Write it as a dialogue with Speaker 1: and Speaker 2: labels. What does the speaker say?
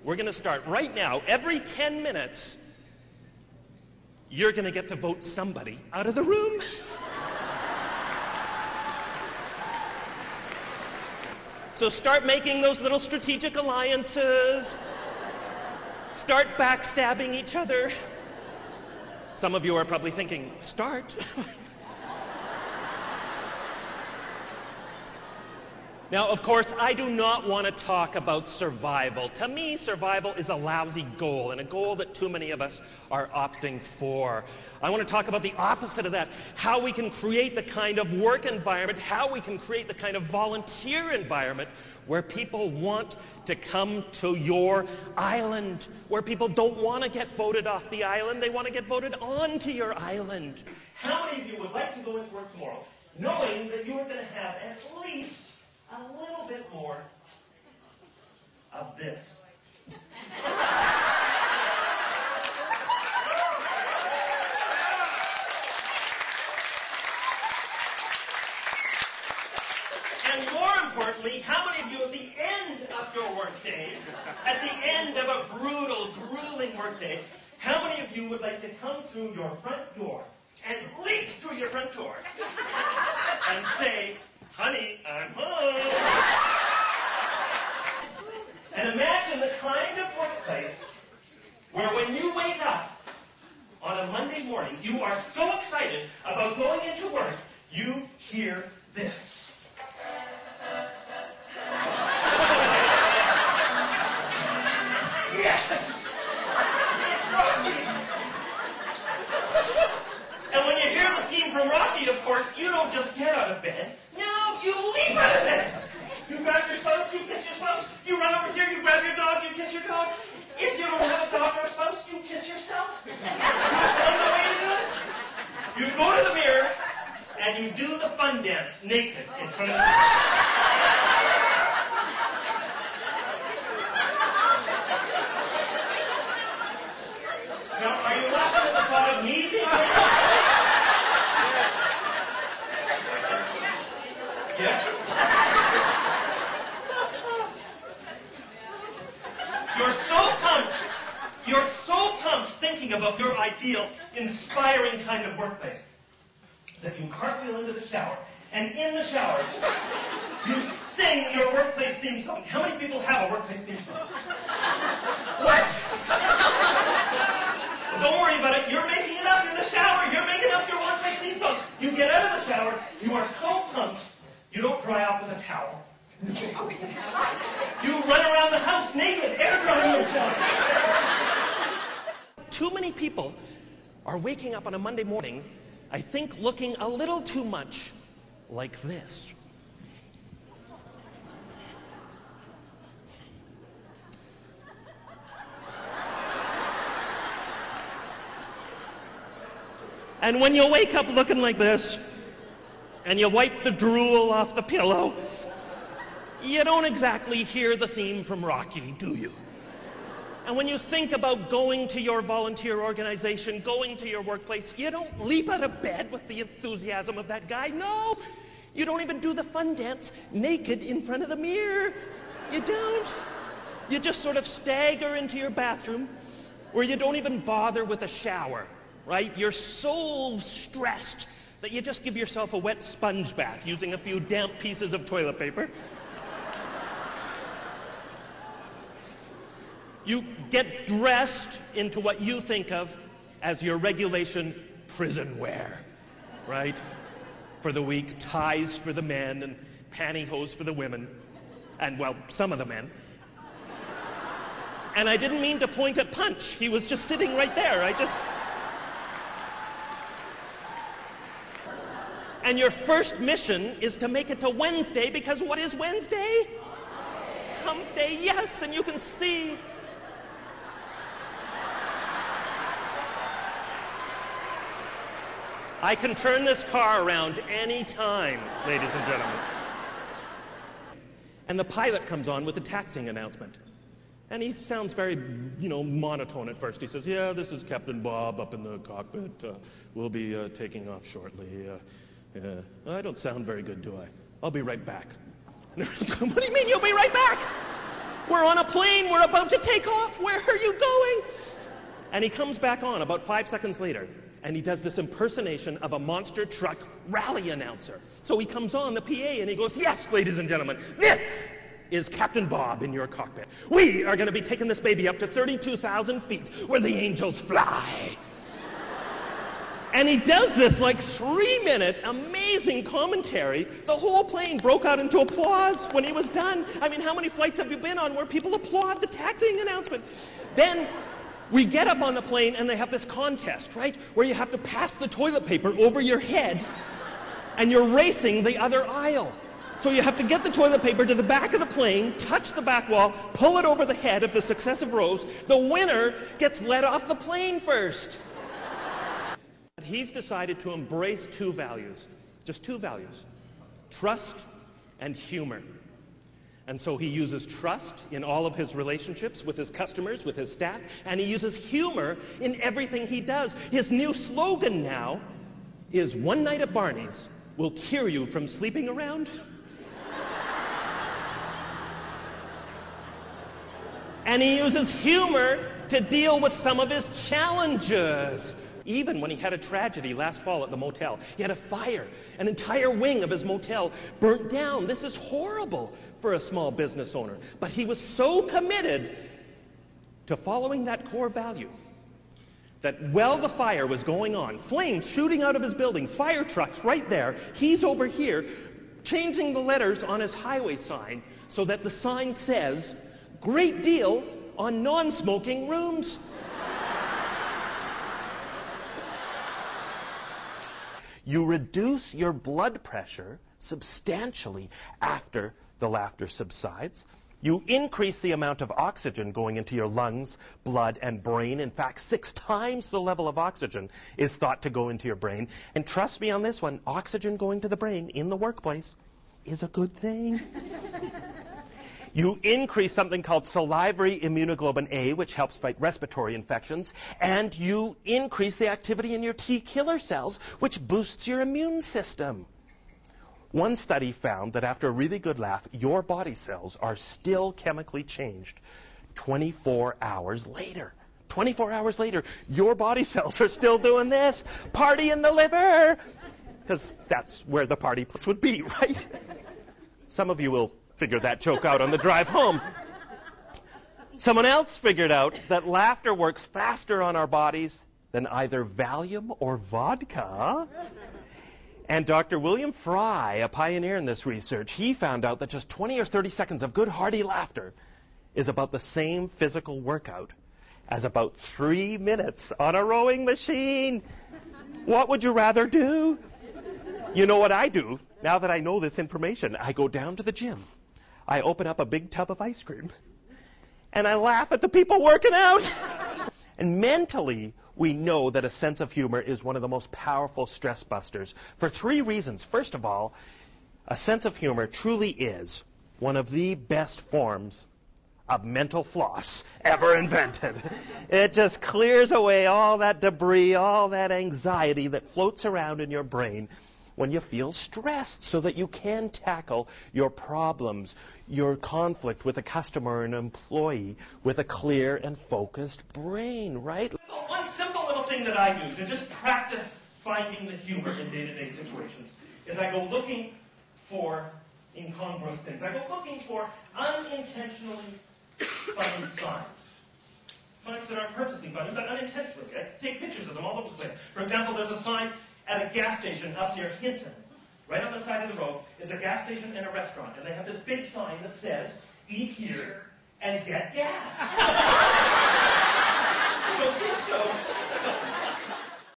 Speaker 1: We're going to start right now. Every 10 minutes, you're going to get to vote somebody out of the room. So start making those little strategic alliances. Start backstabbing each other. Some of you are probably thinking, start. Now, of course, I do not want to talk about survival. To me, survival is a lousy goal, and a goal that too many of us are opting for. I want to talk about the opposite of that, how we can create the kind of work environment, how we can create the kind of volunteer environment where people want to come to your island, where people don't want to get voted off the island, they want to get voted onto your island. How many of you would like to go into work tomorrow knowing that you're going to have at least a little bit more of this? And more importantly, how many of you at the end of your workday, at the end of a brutal, grueling workday, how many of you would like to come through your front door and leap through your front door and say, honey, I'm home. And imagine the kind of workplace where when you wake up on a Monday morning, you are so excited about going into work, you hear this. Yes! It's Rocky! And when you hear the theme from Rocky, of course, you don't just get out of bed. No, you leap out of bed. You grab your spouse, you kiss your spouse. You run over here, you grab your dog, you kiss your dog. If you don't have a dog or a spouse, you kiss yourself. You find a way to do it. You go to the mirror, and you do the fun dance naked in front of the mirror. Now, are you laughing at the thought of me being naked? Yes. You're so pumped thinking about your ideal, inspiring kind of workplace that you cartwheel into the shower, and in the shower, you sing your workplace theme song. How many people have a workplace theme song? What? Well, don't worry about it. You're making it up in the shower. You're making up your workplace theme song. You get out of the shower. You are so pumped, you don't dry off with a towel. You run around the house naked, air drying yourself. Too many people are waking up on a Monday morning, I think, looking a little too much like this. And when you wake up looking like this, and you wipe the drool off the pillow, you don't exactly hear the theme from Rocky, do you? And when you think about going to your volunteer organization, going to your workplace, you don't leap out of bed with the enthusiasm of that guy. No, you don't even do the fun dance naked in front of the mirror. You don't. You just sort of stagger into your bathroom, where you don't even bother with a shower, right? You're so stressed that you just give yourself a wet sponge bath using a few damp pieces of toilet paper. You get dressed into what you think of as your regulation prison wear, right? For the week, ties for the men and pantyhose for the women, and, well, some of the men. And I didn't mean to point at Punch. He was just sitting right there. And your first mission is to make it to Wednesday, because what is Wednesday? Hump Day, yes, and you can see. I can turn this car around any time, ladies and gentlemen. And the pilot comes on with the taxiing announcement. And he sounds very, monotone at first. He says, yeah, this is Captain Bob up in the cockpit. We'll be taking off shortly. I don't sound very good, do I? I'll be right back. And everyone's going, what do you mean you'll be right back? We're on a plane. We're about to take off. Where are you going? And he comes back on about 5 seconds later, and he does this impersonation of a monster truck rally announcer. So he comes on the PA, and he goes, "Yes, ladies and gentlemen, this is Captain Bob in your cockpit. We are going to be taking this baby up to 32,000 feet where the angels fly." And he does this like 3-minute amazing commentary. The whole plane broke out into applause when he was done. I mean, how many flights have you been on where people applaud the taxiing announcement? Then we get up on the plane and they have this contest, right? Where you have to pass the toilet paper over your head and you're racing the other aisle. So you have to get the toilet paper to the back of the plane, touch the back wall, pull it over the head of the successive rows. The winner gets let off the plane first. He's decided to embrace two values, just two values, trust and humor. And so he uses trust in all of his relationships with his customers, with his staff, and he uses humor in everything he does. His new slogan now is, "One night at Barney's will cure you from sleeping around." And he uses humor to deal with some of his challenges. Even when he had a tragedy last fall at the motel, he had a fire. An entire wing of his motel burnt down. This is horrible for a small business owner. But he was so committed to following that core value that while the fire was going on, flames shooting out of his building, fire trucks right there, he's over here changing the letters on his highway sign so that the sign says, "Great deal on non-smoking rooms." You reduce your blood pressure substantially after the laughter subsides. You increase the amount of oxygen going into your lungs, blood, and brain. In fact, 6 times the level of oxygen is thought to go into your brain. And trust me on this one, oxygen going to the brain in the workplace is a good thing. You increase something called salivary immunoglobulin A, which helps fight respiratory infections, and you increase the activity in your T killer cells, which boosts your immune system. One study found that after a really good laugh, your body cells are still chemically changed 24 hours later. 24 hours later, your body cells are still doing this. Party in the liver! Because that's where the party place would be, right? Some of you will figure that joke out on the drive home. Someone else figured out that laughter works faster on our bodies than either Valium or vodka. And Dr. William Fry, a pioneer in this research, he found out that just 20 or 30 seconds of good hearty laughter is about the same physical workout as about 3 minutes on a rowing machine. What would you rather do? You know what I do? Now that I know this information, I go down to the gym. I open up a big tub of ice cream, and I laugh at the people working out. And mentally, we know that a sense of humor is one of the most powerful stress busters for 3 reasons. First of all, a sense of humor truly is one of the best forms of mental floss ever invented. It just clears away all that debris, all that anxiety that floats around in your brain when you feel stressed, so that you can tackle your problems, your conflict with a customer or an employee with a clear and focused brain, right? One simple little thing that I do to just practice finding the humor in day-to-day situations is I go looking for incongruous things. I go looking for unintentionally funny signs. Signs that aren't purposely funny, but unintentionally. I take pictures of them all over the place. For example, there's a sign at a gas station up near Hinton, right on the side of the road. It's a gas station and a restaurant, and they have this big sign that says, "Eat here and get gas."